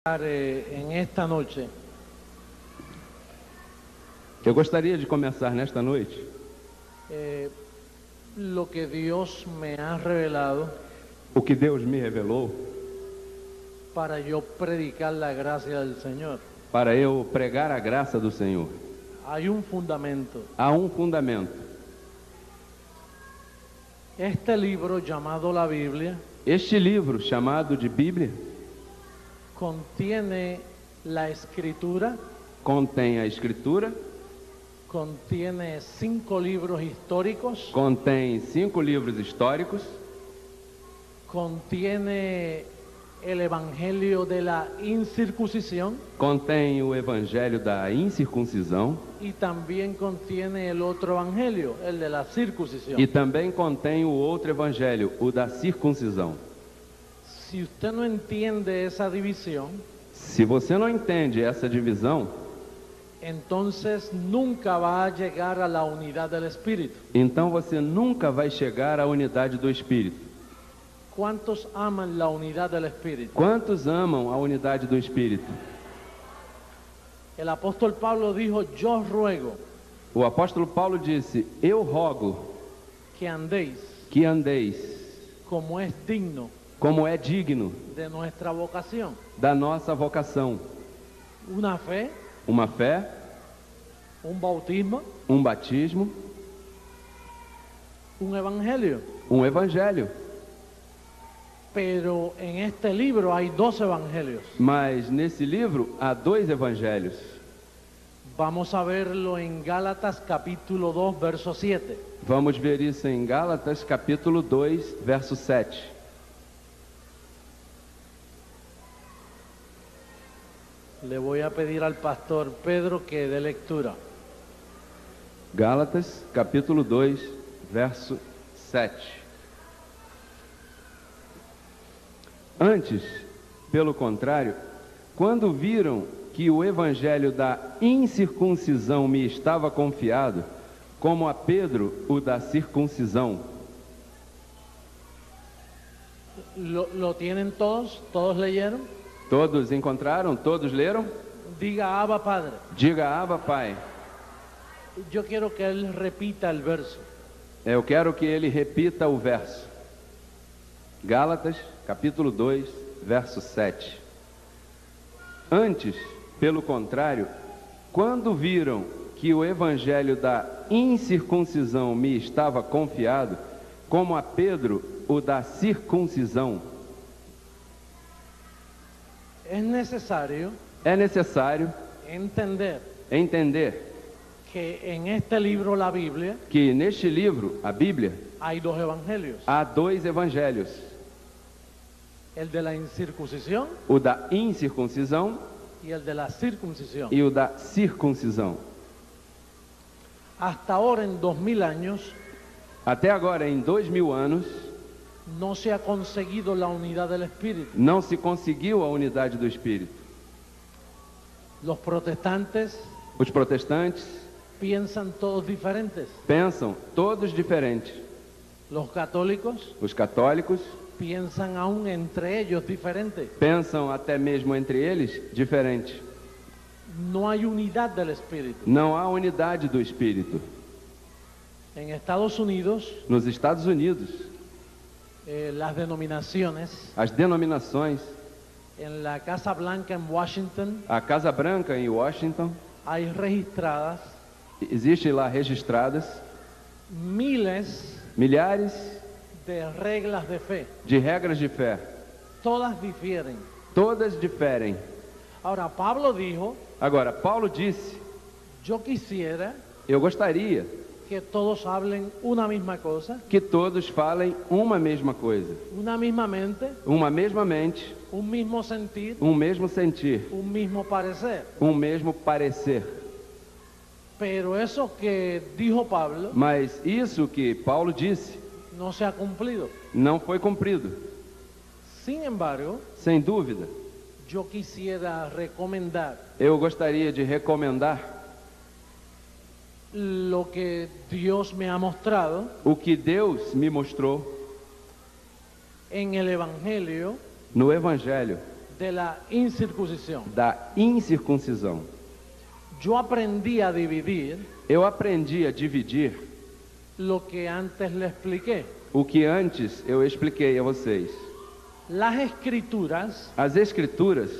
En esta noche Eu gostaria de começar nesta noite lo que Dios me ha revelado o que Deus me revelou para yo predicar la gracia del Señor. para eu pregar a graça do Senhor. Hay un fundamento. Há um fundamento. Este libro llamado la Biblia Este livro, chamado de Bíblia, contiene la escritura, contém a Escritura, contiene 5 libros históricos, contém 5 livros históricos, contiene el evangelio de la incircuncisión contém o Evangelho da incircuncisão y también contiene el otro evangelio, el de la circuncisión. e também contém o outro Evangelho, o da circuncisão. Si usted no entiende esa división, Se você não entende essa divisão, entonces nunca va a llegar a la unidad del Espíritu. então você nunca vai chegar à unidade do Espírito. ¿Cuántos aman la unidad del Espíritu? Quantos amam a unidade do Espírito? El apóstol Pablo dijo, yo ruego O apóstolo Paulo disse: eu rogo que andéis que andeis como es digno como é digno de nuestra vocación. da nossa vocação. Una fe, Uma fé, un bautismo, um batismo, un evangelio. um evangelho. Pero en este libro hay 2 evangelios. Mas nesse livro há 2 evangelhos. Vamos a verlo en Gálatas capítulo 2, verso 7. Vamos ver isso em Gálatas capítulo 2, verso 7. Le voy a pedir al pastor Pedro que dé lectura. Gálatas capítulo 2, verso 7. Antes, pelo contrário, quando viram que o evangelho da incircuncisão me estava confiado, como a Pedro o da circuncisão. ¿Lo tienen todos? ¿Todos leyeron? Todos encontraram? Todos leram? Diga Abba Padre. Diga Abba, Pai. Yo quiero que él repita el verso. Eu quero que ele repita o verso. Gálatas, capítulo 2, verso 7. Antes, pelo contrário, quando viram que o evangelho da incircuncisão me estava confiado, como a Pedro o da circuncisão. Es necesario É necessário entender que en este libro, la Biblia, que neste livro, a Bíblia, hay 2 evangelios. há 2 evangelhos. El de la incircuncisión O da incircuncisão y el de la circuncisión. e o da circuncisão. Hasta ahora, en 2000 años, Até agora, em 2000 anos, no se ha conseguido la unidad del Espíritu. não se conseguiu a unidade do Espírito. Los protestantes Os protestantes piensan todos diferentes. pensam todos diferentes. Los católicos Os católicos piensan aún entre ellos diferentes. pensam até mesmo entre eles diferente. No hay unidad del Espíritu. Não há unidade do Espírito. En Estados Unidos, Nos Estados Unidos, las denominaciones, as denominações, en la Casa Blanca en Washington, a Casa Branca em Washington, hay registradas existe lá registradas miles milhares de reglas de fe. de regras de fé. Todas difieren. Todas diferem. Ahora, Pablo dijo, Agora, Paulo disse: yo quisiera eu gostaria que todos hablen una misma cosa, que todos falem uma mesma coisa, una misma mente, uma mesma mente, un mismo sentir, um mesmo sentir, un mismo parecer. um mesmo parecer. Pero eso que dijo Pablo Mas isso que Paulo disse no se ha cumplido. não foi cumprido. Sin embargo, Sem dúvida, yo quisiera recomendar eu gostaria de recomendar lo que Dios me ha mostrado o que Deus me mostrou en el Evangelio no Evangelho de la incircuncisión. da incircuncisão. Yo aprendí a dividir Eu aprendi a dividir lo que antes le expliqué. o que antes eu expliquei a vocês. Las escrituras As Escrituras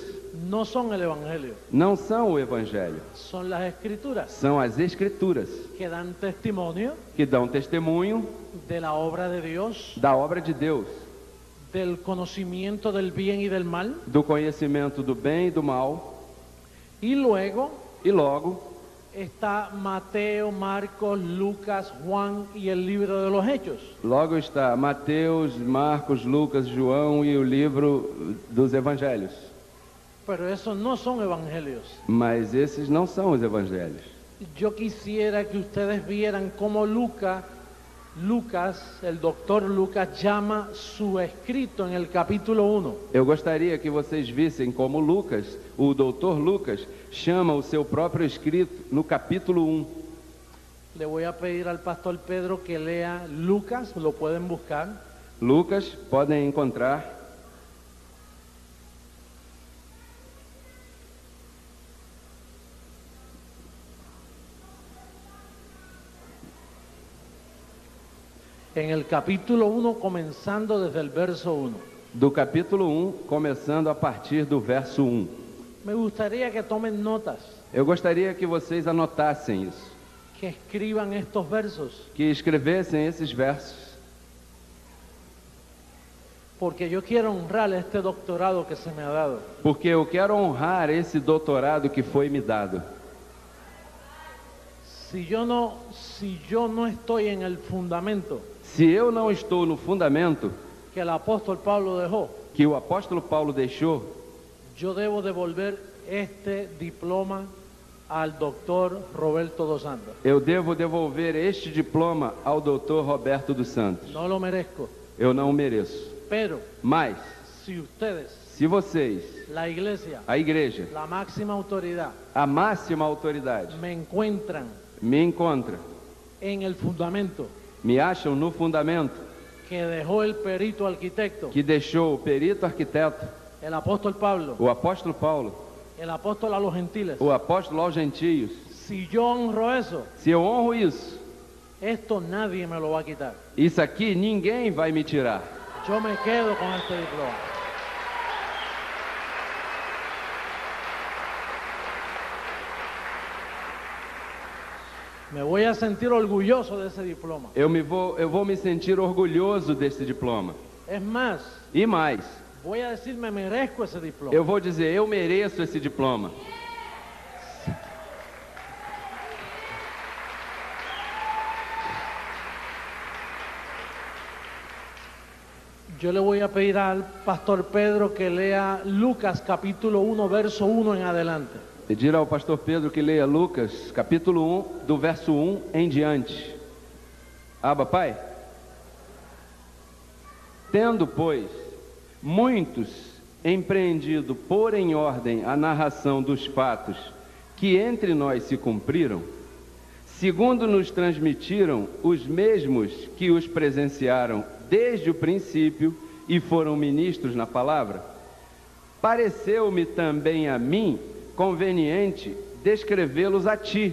no son el Evangelio, não são o Evangelho, son las escrituras são as Escrituras que dan testimonio que dão testemunho de la obra de Dios, da obra de Deus, del conocimiento del bien y del mal, do conhecimento do bem e do mal, y luego e logo está Mateo, Marcos, Lucas, Juan y el libro de los Hechos. logo está Mateus, Marcos, Lucas, João e o livro dos Evangelhos. Pero esos no son evangelios. Mas esses não são os Evangelhos. Yo quisiera que ustedes vieran cómo Lucas, el doctor Lucas, llama su escrito en el capítulo 1. Eu gostaria que vocês vissem como Lucas, o doutor Lucas, chama o seu próprio escrito no capítulo 1. Le voy a pedir al pastor Pedro que lea Lucas, lo pueden buscar. Lucas, podem encontrar. En el capítulo 1, comenzando desde el verso 1. Do capítulo 1, começando a partir do verso 1. Me gustaría que tomen notas, Eu gostaria que vocês anotassem isso, que escriban estos versos, que escrevessem esses versos, porque yo quiero honrar este doctorado que se me ha dado. porque eu quero honrar esse doutorado que foi me dado. Si yo no estoy en el fundamento Se eu não estou no fundamento que el apóstol Pablo dejó, que o apóstolo Paulo deixou, yo debo devolver este diploma al doctor Roberto dos Santos. eu devo devolver este diploma ao doutor Roberto dos Santos. No lo merezco, Eu não o mereço. pero Mas, si ustedes, se vocês, la iglesia, a igreja, la máxima autoridad, a máxima autoridade, me encuentran me encontra, en el fundamento me acham no fundamento que dejó el perito arquitecto, que deixou o perito arquiteto, el apóstol Pablo, o apóstolo Paulo, el apóstol a los gentiles, o apóstolo aos gentios, si yo honro eso, se eu honro isso, esto nadie me lo va a quitar. isso aqui ninguém vai me tirar. Yo me quedo con este diploma. Me voy a sentir orgulloso de ese diploma. Eu vou me sentir orgulhoso desse diploma. Es más, E mais, voy a decir me merezco ese diploma. eu vou dizer, eu mereço esse diploma. Yo le voy a pedir al pastor Pedro que lea Lucas capítulo 1, verso 1 en adelante. Pedir ao pastor Pedro que leia Lucas, capítulo 1, do verso 1 em diante. Abba, Pai. Tendo, pois, muitos empreendido pôr em ordem a narração dos fatos que entre nós se cumpriram, segundo nos transmitiram os mesmos que os presenciaram desde o princípio e foram ministros na palavra, pareceu-me também a mim conveniente descrevê-los a ti,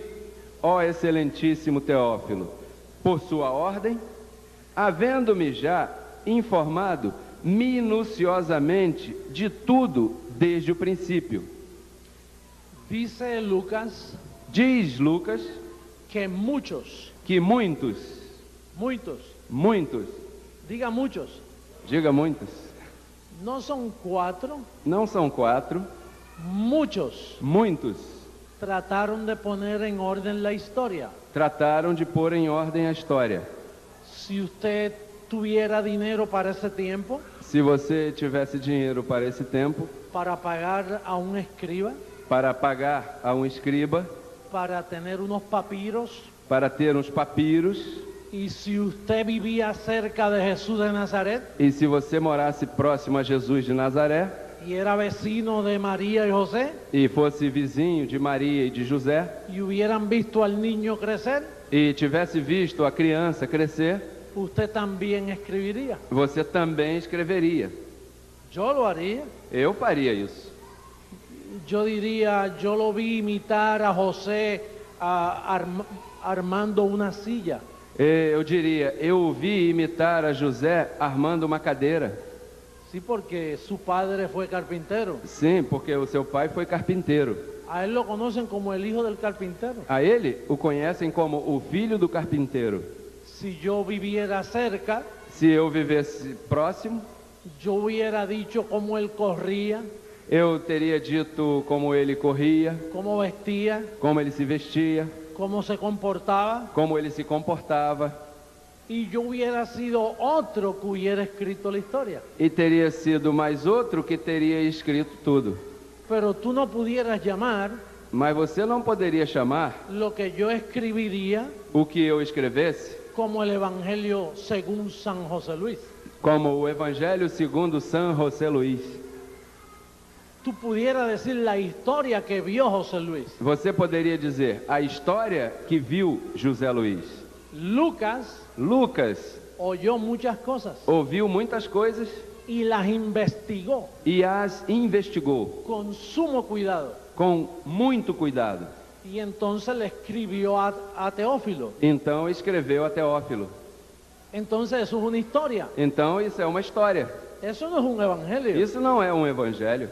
ó excelentíssimo Teófilo, por sua ordem, havendo-me já informado minuciosamente de tudo desde o princípio. Dice Lucas Diz Lucas que muchos, que muitos, diga muchos, diga muitos, no son 4, não são 4, muitos trataron de poner en orden la historia. trataram de pôr em ordem a história. Si usted tuviera dinero para ese tiempo, Se você tivesse dinheiro para esse tempo, para pagar a un escriba, para pagar a um escriba, para tener unos papiros, para ter uns papiros, y si usted vivía cerca de Jesús de Nazaret e se você morasse próximo a Jesus de Nazaré, y era vecino de María y José, e fosse vizinho de Maria e de José, y hubieran visto al niño crecer, e tivesse visto a criança crescer, usted también escribiría. você também escreveria. Yo lo haría. Eu faria isso. Yo diría, yo lo vi imitar a José armando una silla. Eu diria, eu o vi imitar a José armando uma cadeira. Sí, porque su padre fue carpintero. Sim, porque o seu pai foi carpinteiro. A él lo conocen como el hijo del carpintero. A ele o conhecem como o filho do carpinteiro. Si yo viviera cerca, Se eu vivesse próximo, yo hubiera dicho cómo él corría, eu teria dito como ele corria, cómo vestía, como ele se vestia, cómo se comportaba, como ele se comportava, y yo hubiera sido otro que hubiera escrito la historia. e teria sido mais outro que teria escrito tudo. Pero tú no pudieras llamar Mas você não poderia chamar lo que yo escribiría o que eu escrevesse como el Evangelio según San José Luis. como o Evangelho segundo San José Luís. Tú pudieras decir la historia que vio José Luis. Você poderia dizer a história que viu José Luís. Lucas Lucas oyó muchas cosas ouviu muitas coisas y las investigó e as investigou con sumo cuidado. com muito cuidado. Y entonces le escribió a Teófilo. Então escreveu a Teófilo. Entonces eso es una historia. Então isso é uma história. Eso no es un evangelio. Isso não é um evangelho.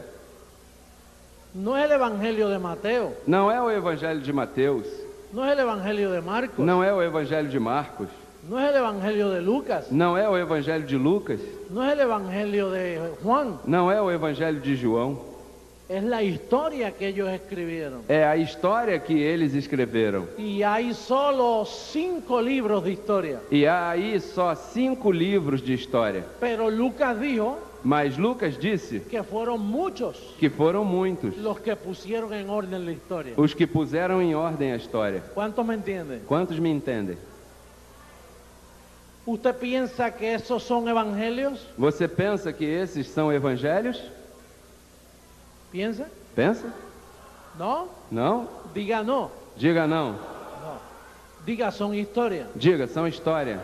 No es el evangelio de Mateo. Não é o evangelho de Mateus. No es el evangelio de Marcos. Não é o evangelho de Marcos. No es el evangelio de Lucas. Não é o evangelho de Lucas. No es el evangelio de Juan. Não é o evangelho de João. Es la historia que ellos escribieron. É a história que eles escreveram. Y hay solo 5 libros de historia. E há aí só 5 livros de história. Pero Lucas dijo Mas Lucas disse que fueron muchos que foram muitos los que pusieron en orden la historia. os que puseram em ordem a história. ¿Cuántos me entienden? Quantos me entendem? ¿Usted piensa que esos son evangelios? Você pensa que esses são evangelhos? ¿Piensa? Pensa? ¿No? Não? Diga no. Diga não. Diga son historia. Diga, são história.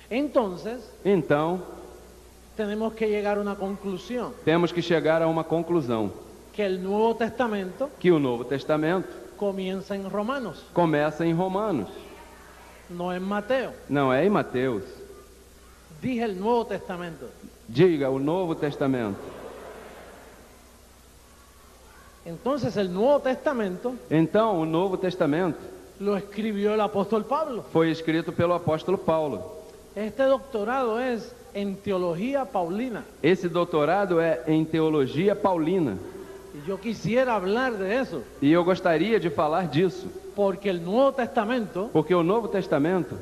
Entonces, Então, tenemos que llegar a una conclusión. temos que chegar a uma conclusão. Que el Nuevo Testamento Que o Novo Testamento comienza en Romanos, começa em Romanos. no en Mateo. Não é em Mateus. Dije el Nuevo Testamento. Diga, o Novo Testamento. Entonces el Nuevo Testamento Então, o Novo Testamento lo escribió el apóstol Pablo. foi escrito pelo apóstolo Paulo. Este doctorado es en teología paulina. Esse doutorado é em teologia paulina. Y yo quisiera hablar de eso, E eu gostaria de falar disso, porque el Nuevo Testamento, porque o Novo Testamento,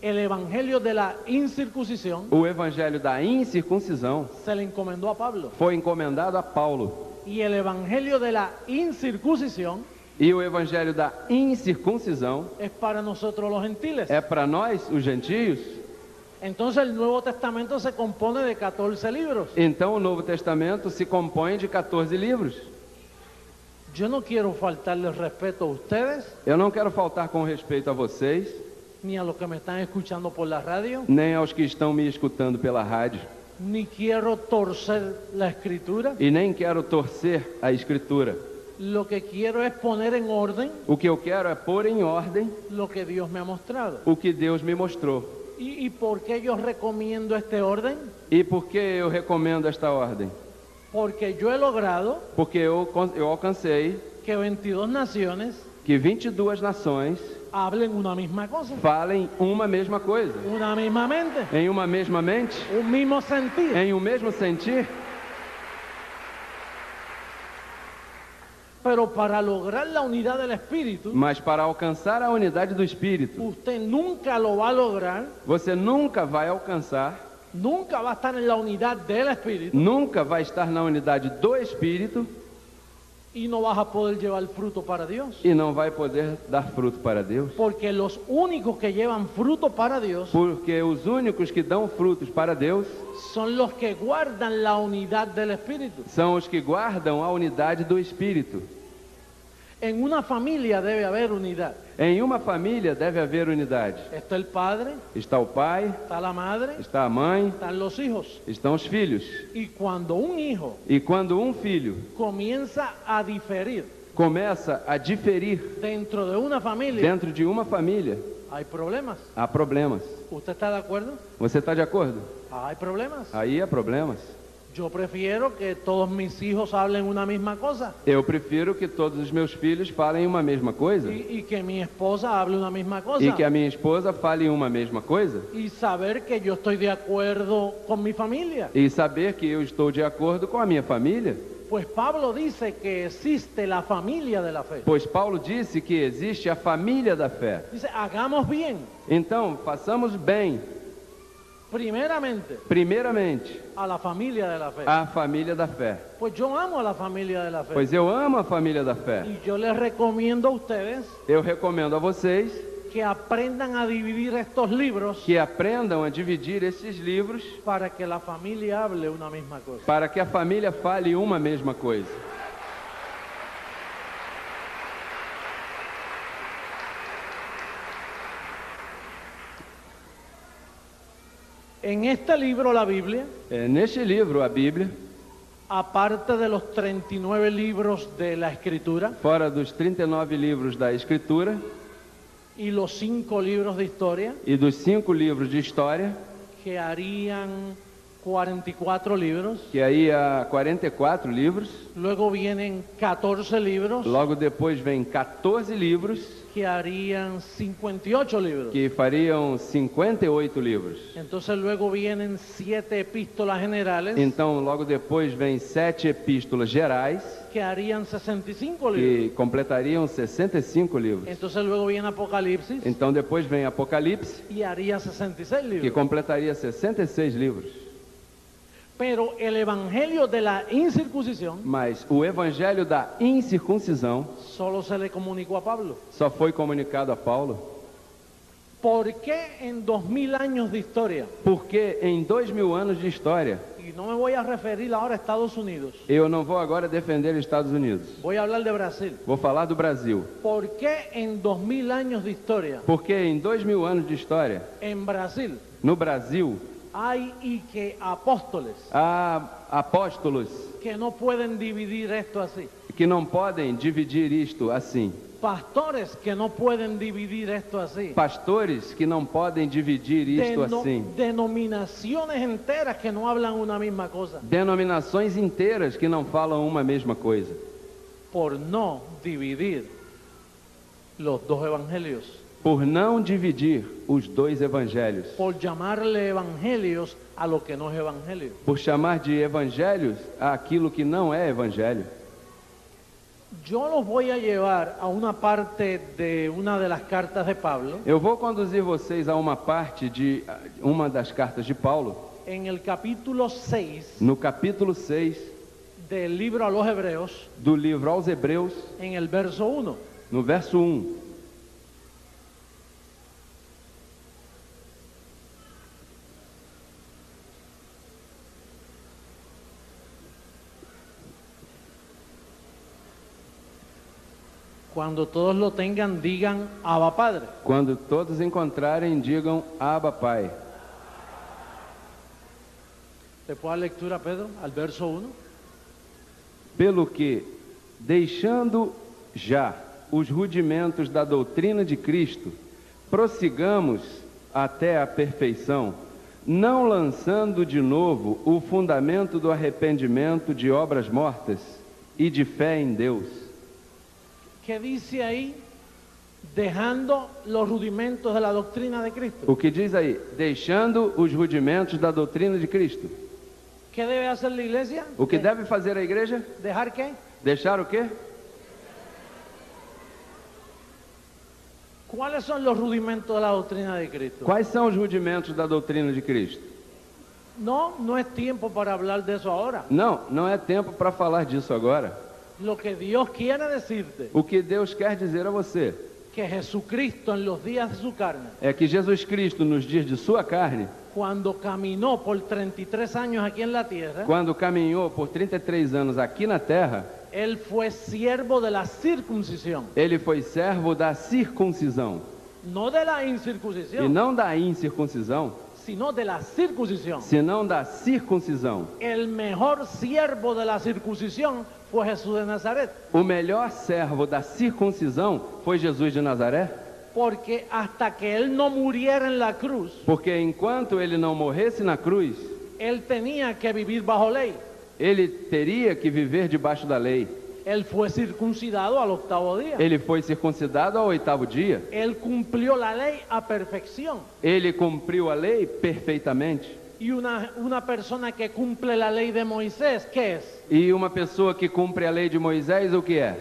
el evangelio de la incircuncisión, o evangelho da incircuncisão, se le encomendó a Pablo. foi encomendado a Paulo. Y el evangelio de la incircuncisión E o evangelho da incircuncisão es para nosotros los gentiles. é para nós, os gentios. Entonces el Nuevo Testamento se compone de 14 libros. Então o Novo Testamento se compõe de 14 livros. Yo no quiero faltarles respeto a ustedes, Eu não quero faltar com respeito a vocês, ni a los que me están escuchando por la radio, nem aos que estão me escutando pela rádio, ni quiero torcer la escritura. e nem quero torcer a Escritura. Lo que quiero es poner en orden O que eu quero é pôr em ordem lo que Dios me ha mostrado. o que Deus me mostrou. ¿Y por qué yo recomiendo este orden? E por que eu recomendo esta ordem? Porque yo he logrado Porque eu alcancei que 22 naciones que 22 nações hablen una misma cosa, falem uma mesma coisa, una misma mente, em uma mesma mente, un mismo sentir. em um mesmo sentir. Pero para lograr la unidad del Espíritu, Mas para alcançar a unidade do Espírito, usted nunca lo va a lograr, você nunca vai alcançar, nunca va a estar en la unidad del Espíritu nunca vai estar na unidade do Espírito y no vas a poder llevar fruto para Dios. e não vai poder dar fruto para Deus. Porque los únicos que llevan fruto para Dios Porque os únicos que dão frutos para Deus son los que guardan la unidad del Espíritu. são os que guardam a unidade do Espírito. En una familia debe haber unidad. Em uma família deve haver unidade. Está el padre, Está o pai, está la madre, está a mãe, están los hijos. estão os filhos. Y cuando un hijo E quando um filho comienza a diferir começa a diferir dentro de una familia, dentro de uma família, hay problemas. há problemas. ¿Usted está de acuerdo? Você está de acordo? Hay problemas. Aí há problemas. Yo prefiero que todos mis hijos hablen una misma cosa Eu prefiro que todos os meus filhos falem uma mesma coisa y que mi esposa hable una misma cosa e que a minha esposa fale uma mesma coisa y saber que yo estoy de acuerdo con mi familia. e saber que eu estou de acordo com a minha família. Pues Pablo dice que existe la familia de la fe. Pois Paulo disse que existe a família da fé. Dice, hagamos bien, Então, façamos bem, primeiramente, a la familia de la fe. a família da fé. Pues yo amo a la familia de la fe. Pois eu amo a família da fé. Y yo les recomiendo a ustedes Eu recomendo a vocês que aprendan a dividir estos libros que aprendam a dividir esses livros para que la familia hable una misma cosa. para que a família fale uma mesma coisa. En este libro, la Biblia, Neste livro, a Bíblia, aparte de los 39 libros de la Escritura fora dos 39 livros da Escritura y los 5 libros de historia, e dos 5 livros de história, que harían 44 libros, que aí há 44 livros, luego vienen 14 libros, logo depois vem 14 livros, que harían 58 libros. que fariam 58 livros. Entonces luego vienen 7 epístolas generales, Então, logo depois vem 7 epístolas gerais, que harían 65 libros. que completariam 65 livros. Entonces luego viene Apocalipsis Então, depois vem Apocalipse, y haría 66 que libros. completaria 66 livros. Pero el evangelio de la incircuncisión Mas o evangelho da incircuncisão solo se le comunicó a Pablo. só foi comunicado a Paulo. ¿Por qué en 2000 años de historia? Porque em 2000 anos de história, Y no me voy a referir ahora a Estados Unidos, eu não vou agora defender os Estados Unidos. voy a hablar de Brasil. Vou falar do Brasil. ¿Por qué en 2000 años de historia Porque em 2000 anos de história, en Brasil no Brasil, hay y que apóstoles há apóstolos que no pueden dividir esto así? que não podem dividir isto assim. Pastores que no pueden dividir esto así. Pastores que não podem dividir isto assim. Denominaciones enteras que no hablan una misma cosa. Denominações inteiras que não falam uma mesma coisa. Por no dividir los dos evangelios. Por não dividir os dois evangelhos. Por llamarle evangelios a lo que no es evangelio. Por chamar de evangelhos aquilo que não é evangelho. Yo los voy a llevar a una parte de una de las cartas de Pablo, Eu vou conduzir vocês a uma parte de uma das cartas de Paulo, en el capítulo 6 no capítulo 6 del libro a los Hebreos, do livro aos Hebreus, en el verso 1. no verso 1. Cuando todos lo tengan, digan Abba Padre. Quando todos encontrarem, digam Abba Pai. ¿Le puedo dar lectura, Pedro, al verso 1? Pelo que, deixando já os rudimentos da doutrina de Cristo, prossigamos até a perfeição, não lançando de novo o fundamento do arrependimento de obras mortas e de fé em Deus. ¿Qué dice ahí? Dejando los rudimentos de la doctrina de Cristo. O que diz aí? Deixando os rudimentos da doutrina de Cristo. ¿Qué debe hacer la iglesia? O que deve fazer a igreja? ¿Dejar qué? Deixar o quê? ¿Cuáles son los rudimentos de la doctrina de Cristo? Quais são os rudimentos da doutrina de Cristo? No, no es tiempo para hablar de eso ahora. Não, não é tempo para falar disso agora. Lo que Dios quiere decirte, O que Deus quer dizer a você que Jesucristo en los días de su carne, é que Jesus Cristo, nos dias de sua carne, cuando caminó por 33 años aquí en la tierra, quando caminhou por 33 anos aqui na terra, Él fue siervo de la circuncisión, Ele foi servo da circuncisão. no de la E incircuncisión, não da incircuncisão, sino de la circuncisión. senão da circuncisão. El mejor siervo de la circuncisión fue Jesús de Nazaret, O melhor servo da circuncisão foi Jesus de Nazaré, porque hasta que él no muriera en la cruz, porque enquanto ele não morresse na cruz, él tenía que vivir bajo ley. ele teria que viver debaixo da lei. Él fue circuncidado al octavo día. Ele foi circuncidado ao 8º dia. Él cumplió la ley a perfección. Ele cumpriu a lei perfeitamente. Y una persona que cumple la ley de Moisés, ¿qué es? E uma pessoa que cumpre a lei de Moisés, o que é?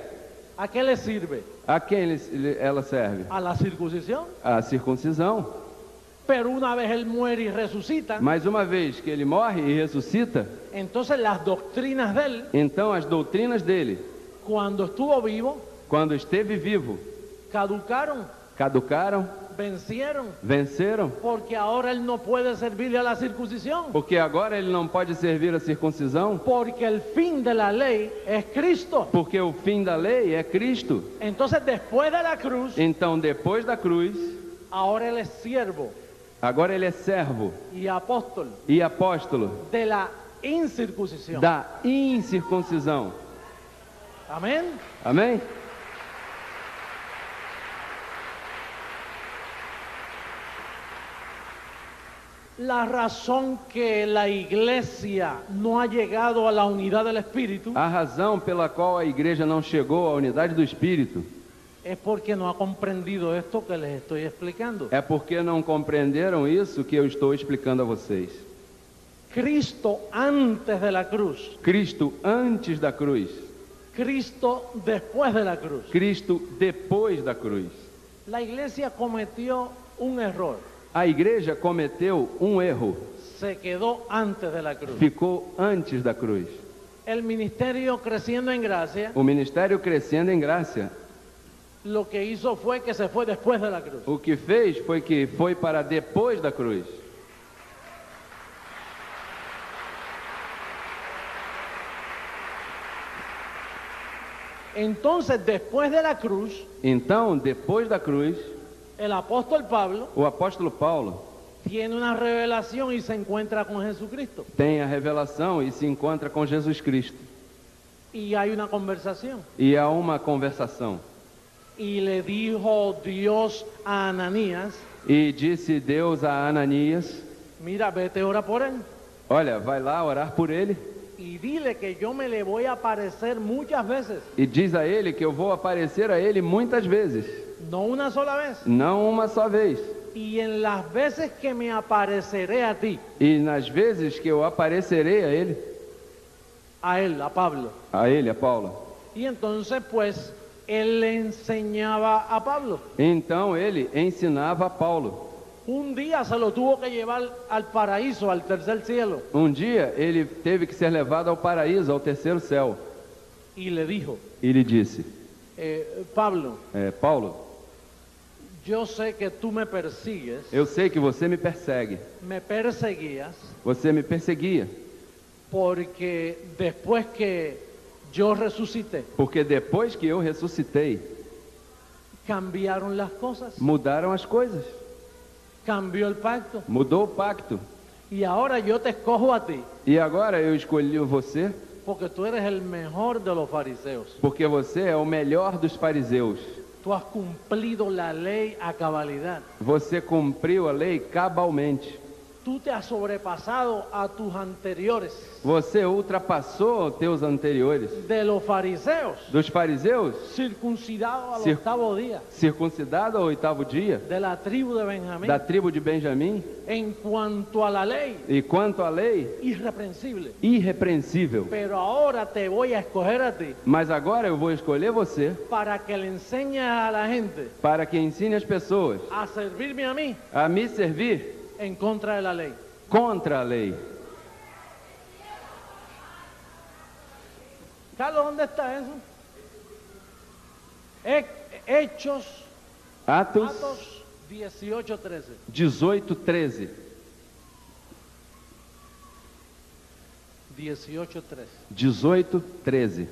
¿A qué le sirve? A quem ela serve? A la circuncisión. A circuncisão. Pero una vez él muere y resucita, Mas uma vez que ele morre e ressuscita, entonces las doctrinas de él, então as doutrinas dele, cuando estuvo vivo, quando esteve vivo, caducaron, caducaram, vencieron, venceram, porque ahora él no puede servirle a la circuncisión, porque agora ele não pode servir a circuncisão, porque el fin de la ley es Cristo. porque o fim da lei é Cristo. Entonces después de la cruz, Então, depois da cruz, ahora él es siervo agora ele é servo y apóstol e apóstolo de la incircuncisión. da incircuncisão. Amén. Amém? La razón que la iglesia no ha llegado a la unidad del Espíritu A razão pela qual a igreja não chegou à unidade do Espírito es porque no ha comprendido esto que les estoy explicando. é porque não compreenderam isso que eu estou explicando a vocês. Cristo antes de la cruz, Cristo antes da cruz, Cristo después de la cruz. Cristo depois da cruz. La iglesia cometió un error, A igreja cometeu um erro, se quedó antes de la cruz. ficou antes da cruz. El ministerio creciendo en gracia, O ministério crescendo em graça, lo que hizo fue que se fue después de la cruz. o que fez foi que foi para depois da cruz. Entonces, después de la cruz, Então, depois da cruz, el apóstol Pablo o apóstolo Paulo tiene una revelación y se encuentra con Jesucristo. tem a revelação e se encontra com Jesus Cristo. Y hay una conversación. E há uma conversação. Y le dijo Dios a Ananías, E disse Deus a Ananias: mira, vete ora por él. olha, vai lá orar por ele Y dile que yo me le voy a aparecer muchas veces, e diz a ele que eu vou aparecer a ele muitas vezes, no una sola vez. não uma só vez. Y en las veces que me apareceré a ti, E nas vezes que eu aparecerei a él, a Pablo. a Paulo. Y entonces pues él le enseñaba a Pablo. Então ele ensinava a Paulo. Un día se lo tuvo que llevar al paraíso, al tercer cielo. Um dia ele teve que ser levado ao paraíso, ao terceiro céu. Y le dijo, E lhe disse: Pablo, Paulo, yo sé que tú me persigues, eu sei que você me persegue. me perseguías, Você me perseguia, porque después que yo resucité, porque depois que eu ressuscitei, cambiaron las cosas, mudaram as coisas. cambió el pacto. Mudou o pacto. Y ahora yo te escojo a ti, E agora eu escolhi você porque tú eres el mejor de los fariseos. porque você é o melhor dos fariseus. Tú has cumplido la ley a cabalidad. Você cumpriu a lei cabalmente. Tú te has sobrepasado a tus anteriores, Você ultrapassou os teus anteriores. de los fariseos, Dos fariseus, circuncidados al Cir- octavo día, circuncidado ao 8º dia, de la tribu de Benjamín, da tribo de Benjamim. en cuanto a la ley, E quanto à lei, irreprensible. irrepreensível. Pero ahora te voy a escoger a ti Mas agora eu vou escolher você para que le enseñes a la gente para que ensine as pessoas a servirme a mí a me servir en contra de la ley. contra a lei. Carlos, ¿dónde está eso? Hechos, Atos Atos 18:13. 18:13. 18:13. 18:13.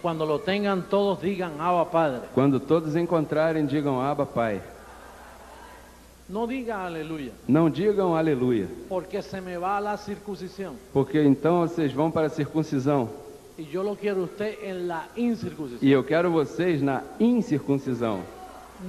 Cuando lo tengan todos digan Abba Padre. Quando todos encontrarem, digam Abba, Pai. No diga aleluya, Não digam aleluia, porque se me va la circuncisión. porque então vocês vão para a circuncisão. Y yo lo quiero usted en la incircuncisión. E eu quero vocês na incircuncisão.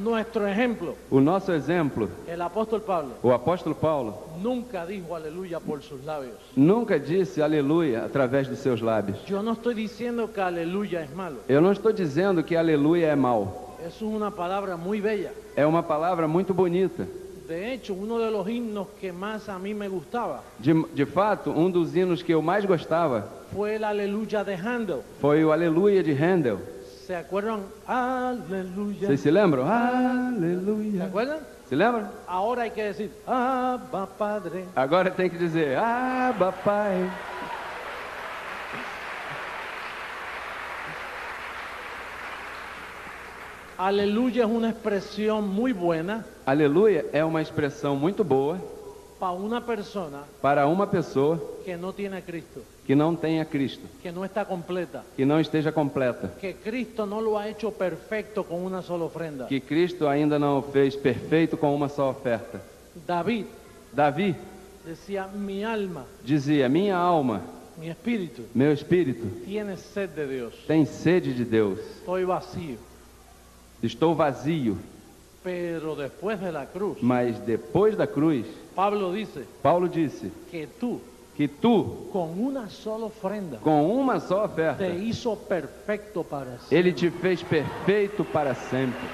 Nuestro ejemplo, O nosso exemplo, el apóstol Pablo, o apóstolo Paulo, nunca dijo aleluya por sus labios. nunca disse aleluia através dos seus lábios. Yo no estoy diciendo que aleluya es malo. Eu não estou dizendo que aleluia é mal. Eso es una palabra muy bella. É uma palavra muito bonita. De hecho, uno de los himnos que más a mí me gustaba De fato, um dos hinos que eu mais gostava fue el aleluya de Handel. foi o Aleluia de Handel. ¿Se acuerdan? Aleluya. Vocês se lembram? ¿Se Aleluia. acuerdan? Se lembram? Ahora hay que decir, Abba Padre. Agora tem que dizer, Abba, Pai. Aleluya es una expresión muy buena Aleluia é uma expressão muito boa para una persona para uma pessoa que no tiene a Cristo, que não tenha Cristo, que no está completa, que não esteja completa, que Cristo no lo ha hecho perfecto con una sola ofrenda. que Cristo ainda não o fez perfeito com uma só oferta. David Davi decía, mi alma, dizia, minha alma, mi espíritu meu espírito, tiene sed de Dios, tem sede de Deus. estoy vacío. Estou vazio. Pero después de la cruz, Mas depois da cruz, Pablo dice Paulo disse que tú, que tu, con una sola ofrenda, com uma só oferta, te hizo perfecto para Ele siempre. te fez perfeito para sempre.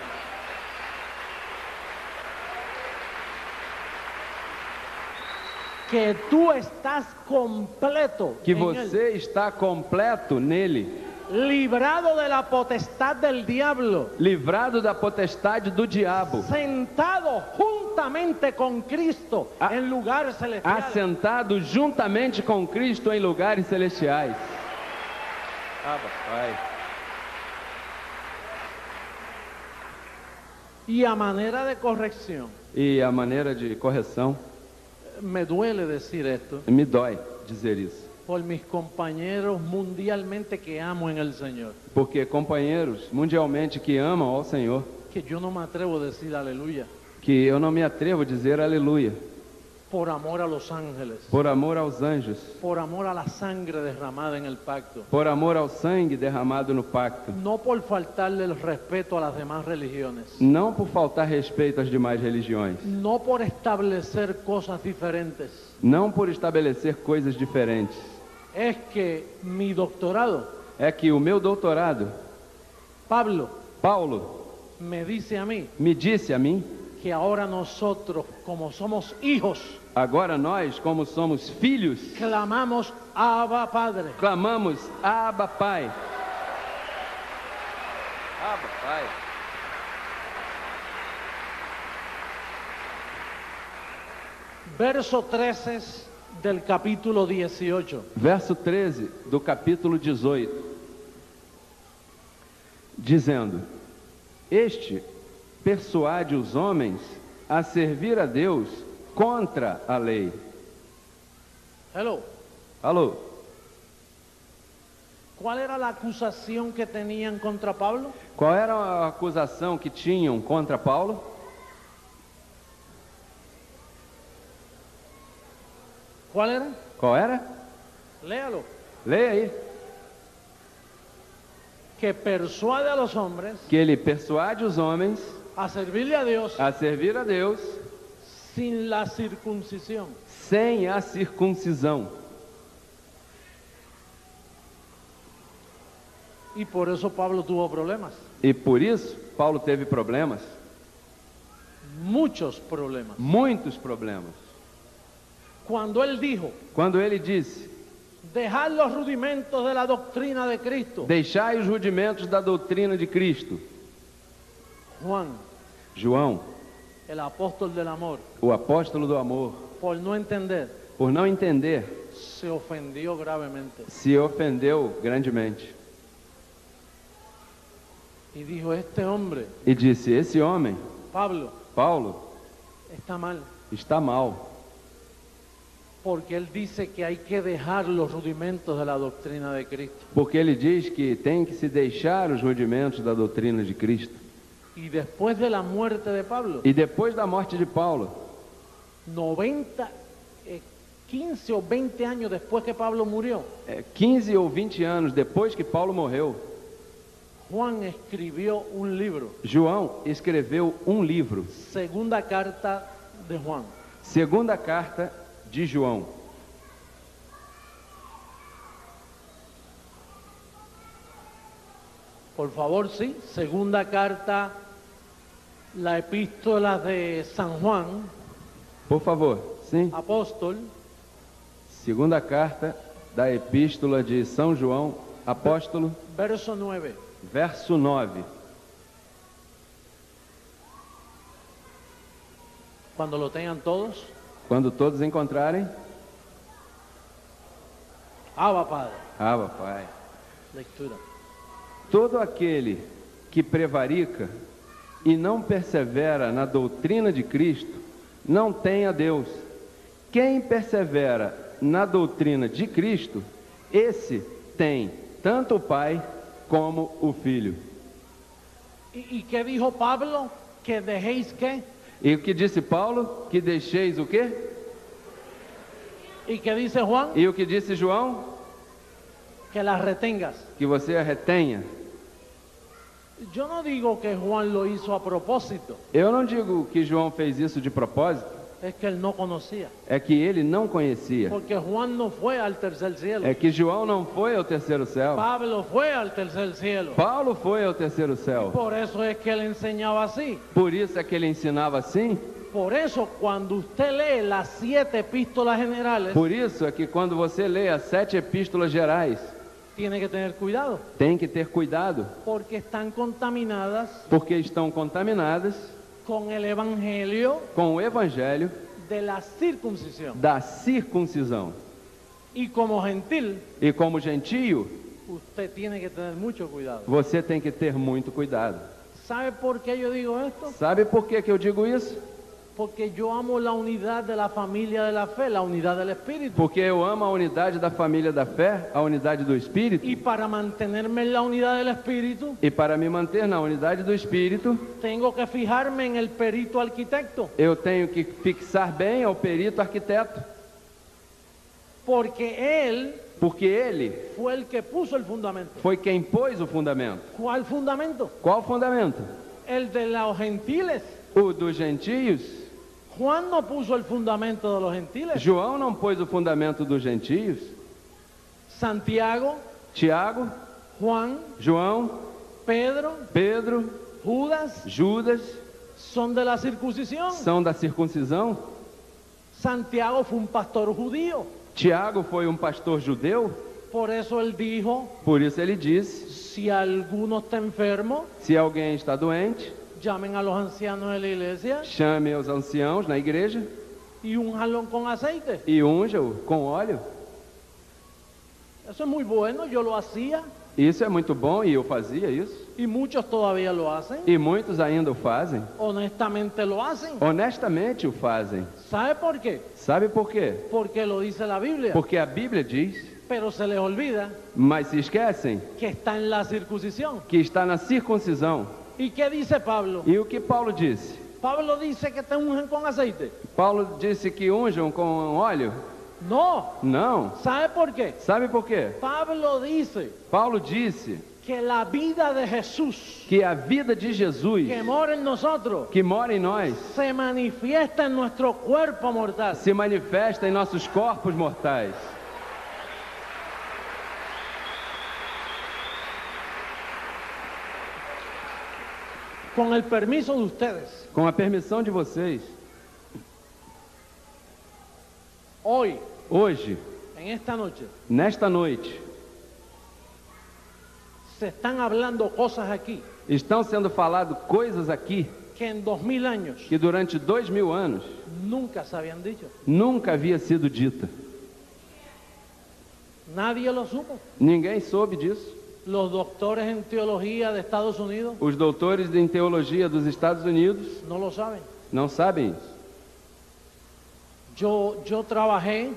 Que tú estás completo Que en Él, você está completo nele, librado de la potestad del diablo, livrado da potestade do diabo, sentado juntamente con Cristo A- en lugares celestiales. assentado juntamente com Cristo em lugares celestiais. Abba, Pai. Y a manera de corrección, E a maneira de correção, me duele decir esto me dói dizer isso, por mis compañeros mundialmente que amo en el Señor, porque companheiros mundialmente que amam ao Senhor, que yo no me atrevo a decir aleluya, que eu não me atrevo a dizer aleluia, por amor a los ángeles, por amor aos anjos, por amor a la sangre derramada en el pacto, por amor ao sangue derramado no pacto, no por faltarle el respeto a las demás religiones, não por faltar respeito às demais religiões, no por establecer cosas diferentes, não por estabelecer coisas diferentes. es que mi doctorado, É que o meu doutorado, Pablo, Paulo, me dice a mí me disse a mim, que ahora nosotros, como somos hijos, agora nós, como somos filhos, clamamos Abba Padre. clamamos Abba, Pai. Abba, Pai. Verso 13 del capítulo 18. Verso 13 do capítulo 18, dizendo: Este persuade os homens a servir a Deus contra a lei. Hello. Alô? ¿Cuál era la acusación que tenían contra Pablo? Qual era a acusação que tinham contra Paulo? ¿Cuál era? Qual era? Léalo. Leia aí. Que persuade a los hombres Que ele persuade os homens a servirle a Dios a servir a Deus sin la circuncisión. sem a circuncisão. Y por eso Pablo tuvo problemas. E por isso, Paulo teve problemas, Muchos problemas. muitos problemas. Cuando él dijo, Quando ele disse: dejad los rudimentos de la doctrina de Cristo. Deixai os rudimentos da doutrina de Cristo. Juan, João, el apóstol del amor, o apóstolo do amor, por no entender, por não entender, se ofendió gravemente. se ofendeu grandemente. Y dijo, este hombre, E disse: Esse homem, Pablo, Paulo, está mal. está mal. Porque él dice que hay que dejar los rudimentos de la doctrina de Cristo. Porque ele diz que tem que se deixar os rudimentos da doutrina de Cristo. Y después de la muerte de Pablo, E depois da morte de Paulo, 15 o 20 años después que Pablo murió, 15 ou 20 anos depois que Paulo morreu, Juan escribió un libro, João escreveu um livro, segunda carta de Juan. segunda carta de João. Por favor, sí, segunda carta, la epístola de San Juan, Por favor, sim. apóstol, Segunda carta da epístola de São João, apóstolo, verso 9. verso 9. Cuando lo tengan todos, Quando todos encontrarem, Abba Padre, Abba, Pai. lectura. Todo aquele que prevarica e não persevera na doutrina de Cristo, não tem a Deus. Quem persevera na doutrina de Cristo, esse tem tanto o Pai como o Filho. ¿Y qué dijo Pablo? Que dejéis qué. E o que disse Paulo? Que deixeis o quê? ¿Y qué dice Juan? E o que disse João? Que las retengas. Que você a retenha. Yo no digo que Juan lo hizo a propósito, Eu não digo que João fez isso de propósito, es que él no conocía. é que ele não conhecia. Porque Juan no fue al tercer cielo. É que João não foi ao terceiro céu. Pablo fue al tercer cielo. Paulo foi ao terceiro céu. Por eso es que él enseñaba así. Por isso é que ele ensinava assim. Por eso cuando usted lee las 7 epístolas generales, Por isso é que quando você lê as 7 epístolas gerais, tiene que tener cuidado, tem que ter cuidado, porque están contaminadas porque estão contaminadas con el evangelio com o evangelho de la circuncisión. da circuncisão. Y como gentil, E como gentio, usted tiene que tener mucho cuidado. você tem que ter muito cuidado. ¿Sabe por qué yo digo esto? Sabe por que eu digo isso? Porque yo amo la unidad de la familia de la fe, la unidad del Espíritu. Porque eu amo a unidade da família da fé, a unidade do Espírito. Y para mantenerme en la unidad del Espíritu, E para me manter na unidade do Espírito, tengo que fijarme en el perito arquitecto. eu tenho que fixar bem ao perito arquiteto. Porque él Porque ele fue el que puso el fundamento. foi quem pôs o fundamento. ¿Cuál fundamento? Qual fundamento? El de los gentiles. O dos gentios? Juan no puso el fundamento de los gentiles. João não pôs o fundamento dos gentios? Santiago, Tiago, Juan, João, Pedro, Pedro, Judas Judas son de la circuncisión. são da circuncisão? Santiago fue un pastor judío. Tiago foi um pastor judeu? Por eso él dijo, Por isso ele disse: si alguno está enfermo, se alguém está doente, llamen a los ancianos de la iglesia chame os anciãos na igreja y únjanlo con aceite. e unja-o com óleo. Eso es muy bueno, yo lo hacía Isso é muito bom e eu fazia isso. y muchos todavía lo hacen. E muitos ainda o fazem. Honestamente lo hacen. Honestamente o fazem. ¿Sabe por qué? Sabe por quê? Porque lo dice la Biblia. Porque a Bíblia diz, Pero se les olvida mas se esquecem, que está en la circuncisión. que está na circuncisão. ¿Y qué dice Pablo? E o que Paulo disse? Pablo dice que te ungen con aceite. Paulo disse que unjam com óleo? No. Não. ¿Sabe por qué? Sabe por quê? Pablo dice Paulo disse que la vida de Jesús que a vida de Jesus, que mora en nosotros que mora em nós, se manifiesta en nuestro cuerpo mortal. se manifesta em nossos corpos mortais. Con el permiso de ustedes, Com a permissão de vocês, hoy, hoje, en esta noche, nesta noite, se están hablando cosas aquí estão sendo faladas coisas aqui que en 2000 años que durante 2000 anos nunca se habían dicho. nunca havia sido dita. Nadie lo supo. Ninguém soube disso. Los doctores en teología de Estados Unidos Os doutores em teologia dos Estados Unidos no lo saben. não sabem isso. Yo trabajé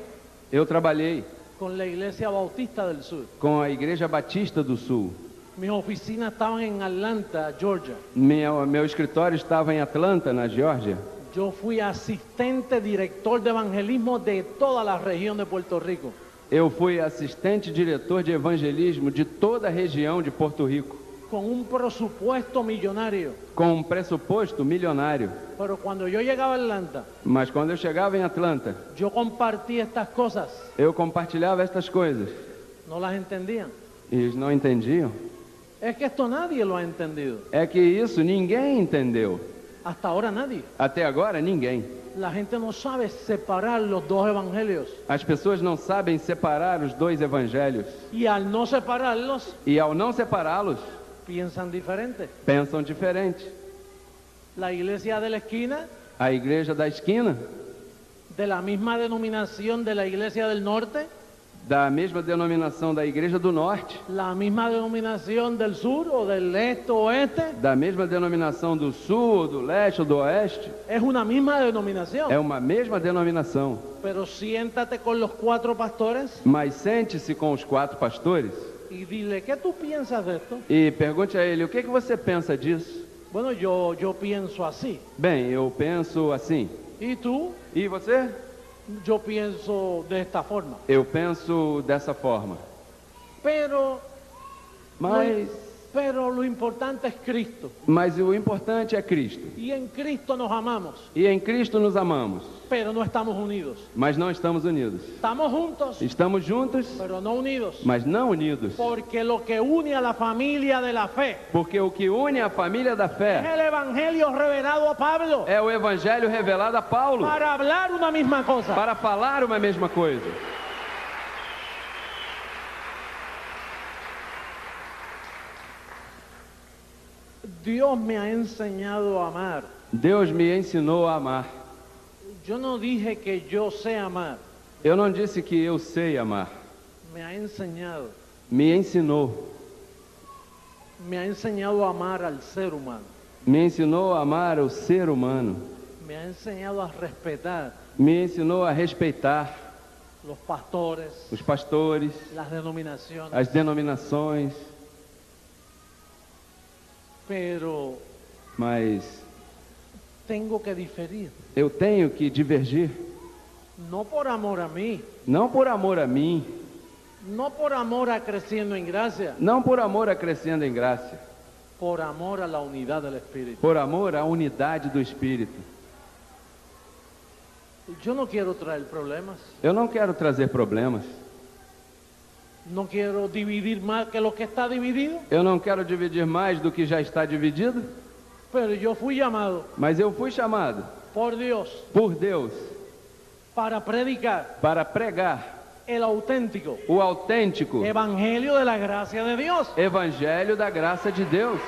Eu trabalhei con la Iglesia Bautista del Sur. com a Igreja Batista do Sul. Mis oficinas estaban en Atlanta, Georgia. Meu escritório estava em Atlanta, na Geórgia. Yo fui asistente director de evangelismo de toda la región de Puerto Rico. Eu fui assistente diretor de evangelismo de toda a região de Porto Rico, Con un presupuesto millonario. com um pressuposto milionário. Pero cuando yo llegaba a Atlanta, Mas quando eu chegava em Atlanta, yo compartía estas cosas. eu compartilhava estas coisas. No las entendían. E eles não entendiam. Es que esto nadie lo ha entendido. É que isso ninguém entendeu. Hasta ahora nadie. Até agora, ninguém. La gente no sabe separar los dos evangelios. As pessoas não sabem separar os dois evangelhos. Y al no separarlos, E ao não separá-los, piensan diferente. pensam diferente. La iglesia de la esquina, A igreja da esquina, de la misma denominación de la iglesia del norte, da mesma denominação da igreja do norte, la misma denominación del sur o del este o oeste, da mesma denominação do sul, do leste ou do oeste, es una misma denominación. é uma mesma denominação. Pero siéntate con los 4 pastores Mas sente-se com os 4 pastores y dile, ¿qué tú piensas de esto? e pergunte a ele: o que você pensa disso? Bueno, yo pienso así. Bem, eu penso assim. ¿Y tú? E você? Yo pienso de esta forma. Eu penso dessa forma. Pero Mas lo importante es Cristo. o importante é Cristo. Y en Cristo nos amamos, E em Cristo nos amamos, pero no estamos unidos. mas não estamos unidos. Estamos juntos, Estamos juntos, pero no unidos. mas não unidos. Porque lo que une a la familia de la fe Porque o que une a família da es fé el evangelio revelado a Pablo é o evangelho revelado a Paulo, para hablar una misma cosa. para falar uma mesma coisa. Dios me ha enseñado a amar. Deus me ensinou a amar. Yo no dije que yo sé amar, Eu não disse que eu sei amar. me ha enseñado. Me ensinou. Me ha enseñado a amar al ser humano. Me ensinou a amar o ser humano. Me ha enseñado a respetar Me ensinou a respeitar los pastores, os pastores, las denominaciones. as denominações. Pero Mas tengo que diferir. eu tenho que divergir. No por amor a mí, Não por amor a mim, no por amor a creciendo en gracia, não por amor a crescendo em graça, por amor a la unidad del Espíritu. por amor à unidade do Espírito. Yo no quiero traer problemas, Eu não quero trazer problemas. no quiero dividir más que lo que está dividido, Eu não quero dividir mais do que já está dividido. pero yo fui llamado Mas eu fui chamado por Dios por Deus para predicar para pregar el auténtico o autêntico evangelio de la gracia de Dios. evangelho da graça de Deus.